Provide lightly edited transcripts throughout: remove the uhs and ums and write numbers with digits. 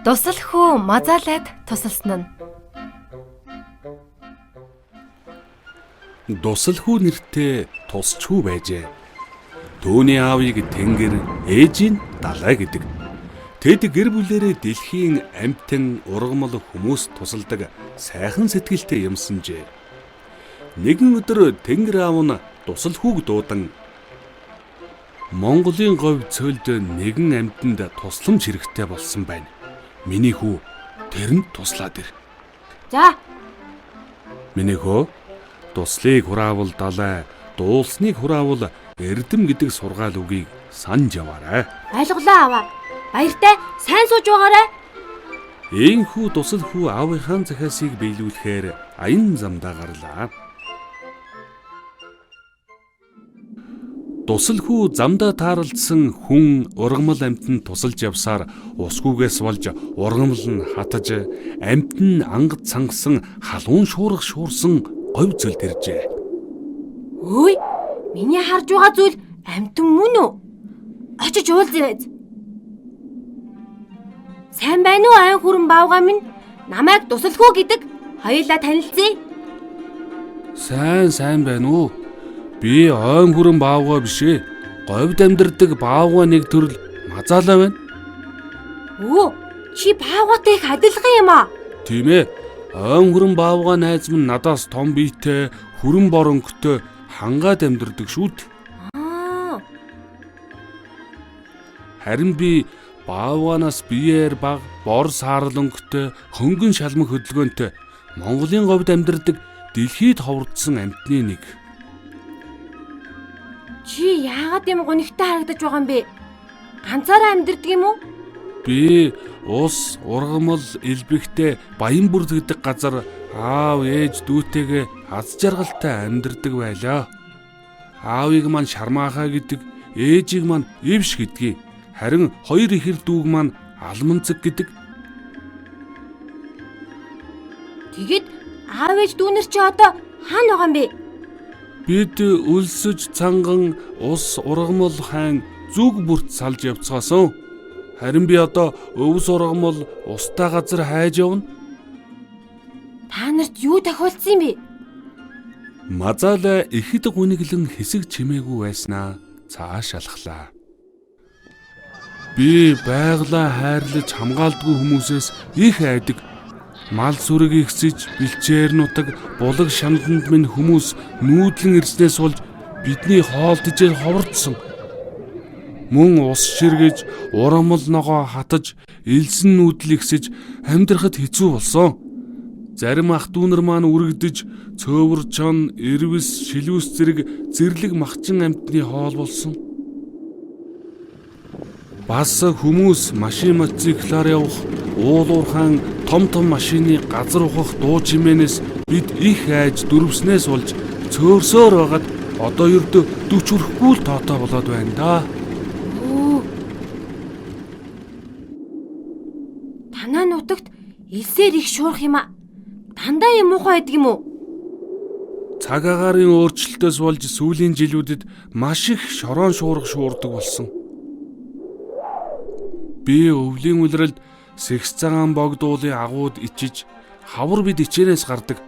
Дусал хүү мазаалаад тусалсан нь. Дусал хүү нэртэй тусч хүү байжээ. Төвний аавыг Тэнгэр, ээжийн Далай гэдэг. Тэд гэр бүлээрээ дэлхийн амьтан ургамал хүмүүс тусалдаг сайхан сэтгэлтэй юмсанжээ. Нэгэн өдөр Тэнгэр аав нь дусал хүүг дуудан Монголын говь цөлд нэгэн амьтанд тусламж хэрэгтэй болсон байна. Миний хүү тэрэнд туслаад ир. За. Миний хөө туслыг хураавал Далай, дуулсныг хураавал Эрдэм гэдэг сургаал үгийг санаж яваарай. Ойлголоо аваа. Баяртай сайн сууж байгаарай. Ээнхүү дусал хүү аавынхаа захиасыг биелүүлэхээр аян замдаа гарлаа. Дусал хүү замдаа тааралдсан хүн ургамал амьтанд тусалж явсаар усгүйгээс болж ургамал нь хатаж амьтан ангад цангасан халуун шуурга шуурсан говь цөлд иржээ. Өөй, миний харж байгаа зүйл амьтан мөн үү? Очиж уулзъя. Сайн байна уу айн хүрэн баавгай минь? Намайг дусал хүү гэдэг. Хоёулаа танилцъя. Сайн байна уу? Би ойн хүрэн баавгай биш ээ. Говьд амьдардаг баавгай нэг төрөл мазаалаа байна. Өө, чи баавгайтай их адилхан юм аа. Тийм ээ. Ойн хүрэн баавгай найз минь надаас том биетэй, хүрэн боронхтой хангаад амьдардаг шүү дээ. Харин би баавганаас биеэр баг, бор саарлонгтой, хөнгөн шалмаг хөдөлгөөнтэй Монголын говьд амьдардаг дэлхийд ховордсон амьтны нэг. Чи яагаад юм гонигтай харагдаж байгаа юм бэ? Ганцаараа амьдардаг юм уу? Би ус, ургамал, элбэгтэй баян бүрдэгдэг газар аав, ээж, дүүтэйгээ аз жаргалтай амьдардаг байлаа. Аавыг маань Шармаахаа гэдэг, ээжийг маань Ивш гэдгийг. Харин хоёр ихэр дүүг маань Алманцэг гэдэг. Тэгэд аав ээж дүүнэр чи одоо хаана байгаа юм бэ? Бид өлсөж цанган ус ургамал хайн зүг бүрт салж явцгаасан. Харин би одоо өвс ургамал устай газар хайж явна. Та нарт юу тохиолдсон юм бэ? Мазаалаа ихэд гуниглан хэсэг чимээгүй байснаа цааш алхлаа. Би байглаа хайрлаж хамгаалдгүй хүмүүсээс их айдаг. Мал сүрэг ихсэж, бэлчээр нутаг, булаг шанданд минь хүмүүс нүүдлэн ирснээс болж бидний хоол тэжээр ховордсон. Мөн ус ширгэж, урамал ногоо хатаж, элсэн нүүдэл ихсэж амьдрахад хэцүү болсон. Зарим ах дүүнер маань үргэж, цөөвөр чон, эрвэс, шилүүс зэрэг зэрлэг махчин амьтны хоол болсон. Бас хүмүүс машин мотоциклаар явах, уулуурхаан том машины газар ухах дуу чимээнээс бид их айж дөрвснээс болж цөөрсөөр байгаад одоо ердөө 40 хүрэхгүй л тоотой болоод байна да. Танай нутагт элсээр их шуурх юм а. Дандаа юм уухай байдаг юм уу? Цаг агаарын өөрчлөлтөөс болж сүүлийн жилүүдэд маш их шорон шуурга шуурдаг болсон. Би өвлийн улиралд Сэгс цагаан богдуулын агууд ичиж хавар бид ичээрээс гардаг.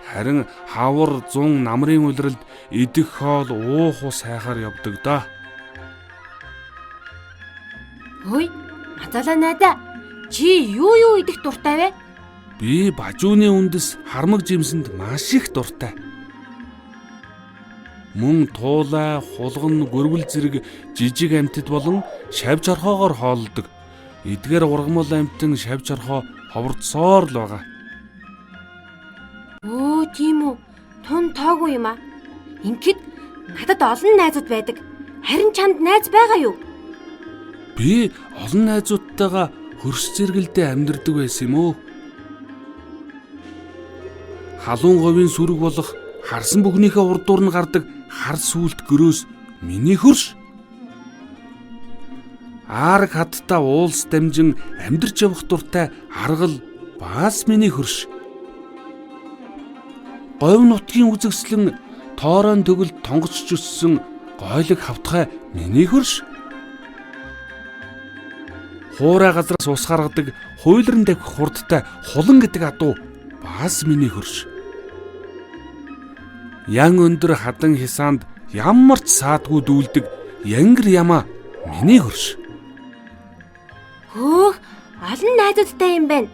Харин хавар 100 намрын улиралд идэх хоол уух ус хайхаар явдаг да. Хөөе, Мазаалаа найдаа. Чи юу идэх дуртай вэ? Би бажууны үндэс хармаг жимсэнд маш их дуртай. Мөн туулай, хулган, гөрвөл зэрэг жижиг амьтад болон шавж орхоогоор хооллдог. Эдгээр ургамал амьтан шавж орхоо ховордсоор л байгаа. Өө, тийм үү. Тун тоогүй юм а. Ингээд надад олон найзууд байдаг. Харин чамд найз байгаа юу? Би олон найзуудтайгаа хөрш зэрэгэлдээ амьдардаг байсан юм уу? Халуун говийн сүрэг болох харсан бүхнийхээ урдуур нь гардаг хар сүлт гөрөөс миний хөрш. Арг хатта уулс дамжин амьдарч явах дуртай аргал баас миний хөрш. Говь нутгийн үзэгслэн тоорон төгөлд тонгоч өссөн гойлог хавтгай миний хөрш. хуурай газраас ус гаргадаг, хуйлран давхих хурдтай хулан гэдэг адуу бас миний хөрш. Ян өндөр хадан хисаанд ямар ч саадгүй дүүлдэг янгэр ямаа миний хөрш. Хөөх, олон найзуудтай юм байна.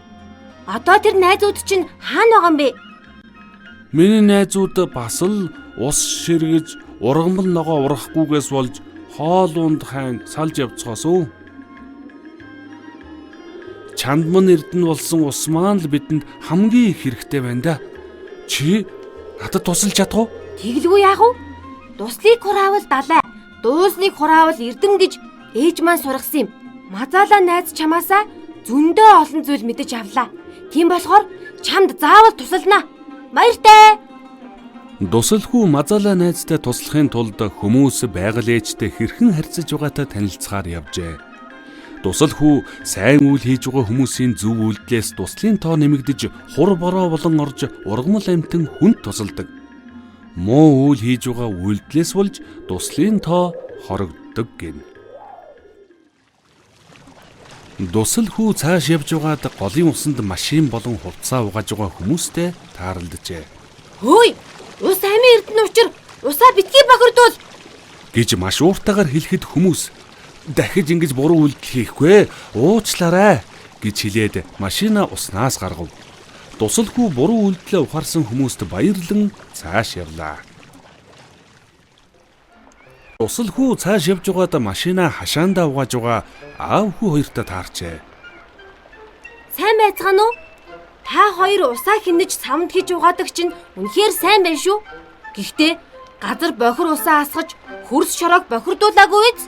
Одоо тэр найзууд чинь хаана байгаа юм бэ? Миний найзууд бас л ус ширгэж, ургамал ногоо ургахгүйгээс болж хоолунд хайн салж явцгаas үү. Чандман эрдэнэ болсон ус маань л бидэнд хамгийн их хэрэгтэй байна да. Чи надад тусалж чадах уу? Тэглгүй яах вэ? Дуслыг хураавал далай, дуусныг хураавал эрдэм гэж ээж маань сургасан юм. Мазаалаа найз чамаасаа зөндөө олон зүйл мэдэж авлаа. Тийм болохоор чамд заавал тусална. Баяртай. Дусалхүү Мазаалаа найзтай туслахын тулд хүмүүс байгаль ээжтэй хэрхэн харьцаж байгаатай танилцахаар явжээ. Дусалхүү сайн үйл хийж байгаа хүмүүсийн зөв үйлдэлээс туслын тоо нэмэгдэж хур бороо болон орж ургамал амтэн хүнд тусалдаг. Муу үйл хийж байгаа үйлдэлээс болж туслын тоо хорогддог гин. Дусалхүү цааш явж байгаад голын усанд машин болон хувцас угааж байгаа хүмүүстэй тааралджээ. Хөөе, ус амийн эрдэнэ учир усаа битгий бохирдуул гэж маш ууртайгаар хэлэхэд хүмүүс дахиж ингэж буруу үйлдэл хийхгүй уучлаарай гэж хэлээд машина уснаас гаргав. Дусалхүү буруу үйлдэлээ ухаарсан хүмүүст баярлан цааш явлаа. Дусалхүү цааш явж байгаад машина хашаандаа угааж байгаа аав хүү хоёртой таарчээ. Сайн байцгаана уу? Та хоёр усаа хинэж самд хийж угаадаг чинь үнэхээр сайн байна шүү. Гэхдээ газар бохир усаа асгаж хөрс шороог бохирдуулаагүй биз?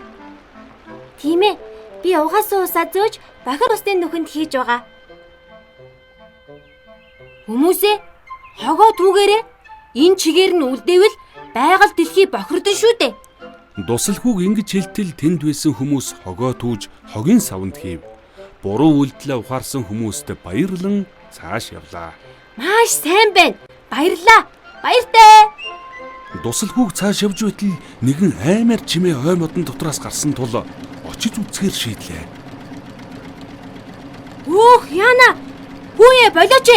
Тийм ээ. Би угаасан усаа зөөж бохир усны нүхэнд хийж байгаа. Хүмүүсээ хогоо түүгээрээ энэ чигээр нь үлдээвэл байгаль дэлхий бохирдон шүү дээ. Дусалхүүг ингэж хэлтэл тэнд байсан хүмүүс хогоо түүж хогийн савнд хийв. Буруу үйлдэлээ ухаарсан хүмүүст баярлан цааш явлаа. Маш сайн байна. Баярлаа. Баяртай. Дусалхүүг цааш явж байтал нэгэн аймаар чимээ ой модон дотроос гарсан тул очиж үзэхээр шийдлээ. Өөх яана. Хүүе болооч.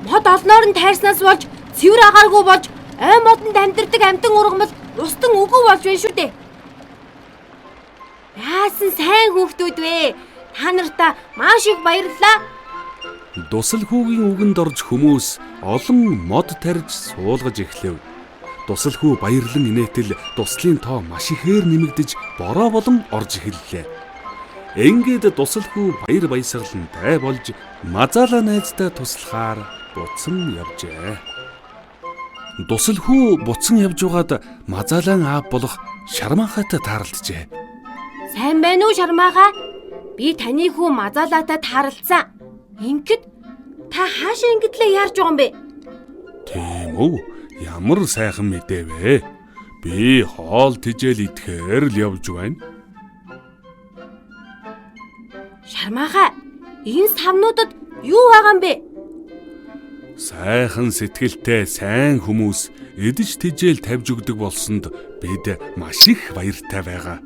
Мод олноор нь тайрснаас болж цэвэр агааргүй болж ой модонд амьдардаг амтан ургамал устан үгүй болж байна шүү дээ. Яасан сайн хүүхдүүд вэ? Та нартаа маш их баярлалаа. Дусалхүүгийн үгэнд орж хүмүүс олон мод тарьж суулгаж эхлэв. Дусалхүү баярлан инээтэл туслын тоо маш ихээр нэмэгдэж бороо болон орж эхэллээ. Ингээд дусалхүү баяр баясгалантай болж Мазаалаа найзтай туслахаар буцан явжээ. Дусалхүү буцан явж байгаад Мазаалаан аав болох Шармаахайтай тааралджээ. Сайн байна уу Шармаахай? Би таны хүү Мазаалаатай тааралцсан. Ингээд та хаашаа ингэдлээ яарж байгаа юм бэ? Тийм үү? Ямар сайхан мэдээ вэ? Би хоол тижэл идэхээр л явж байна. Шармаахай, энэ савнуудад юу байгаа юм бэ? Сайхан сэтгэлтэй сайн хүмүүс эдэж тижэл тавьж өгдөг болсонд бид маш их баяртай байгаа.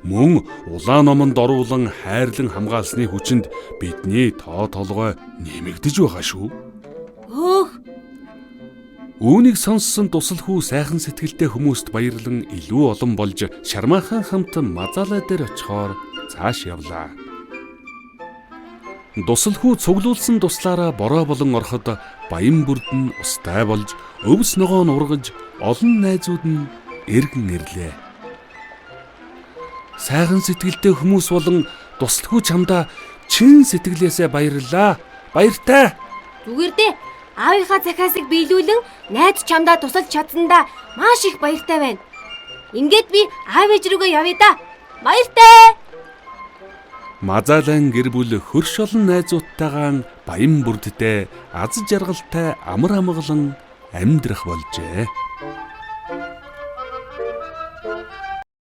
Мөн улаан номонд оруулан хайрлан хамгаалсны хүчинд бидний тоо толгой нэмэгдэж байгаа шүү. Хөөх. Үүнийг сонссон Дусалхүү сайхан сэтгэлтэй хүмүүст баярлан илүү олон болж Шармаахан хамт Мазаалаа дээр очихоор цааш явлаа. Дусалхүү цуглуулсан туслаараа бороо болон ороход баян бүрдэн устай болж өвс ногоо нь ургаж олон найзууд нь эргэн ирлээ. Сайхан сэтгэлтэй хүмүүс болон Дусалхүү чамдаа чин сэтгэлээсээ баярлалаа. Баяртай. Зүгээр дээ. Аавынхаа захиасыг биелүүлэн найз чамдаа тусалж чадсандаа маш их баяртай байна. Ингээд би аав ээж рүүгээ явъя да. Баяртай. Мазаалаан гэр бүл хөрш олон найзуудтайгаа баян бүрдтэй аз жаргалтай амар амгалан амьдрах болжээ.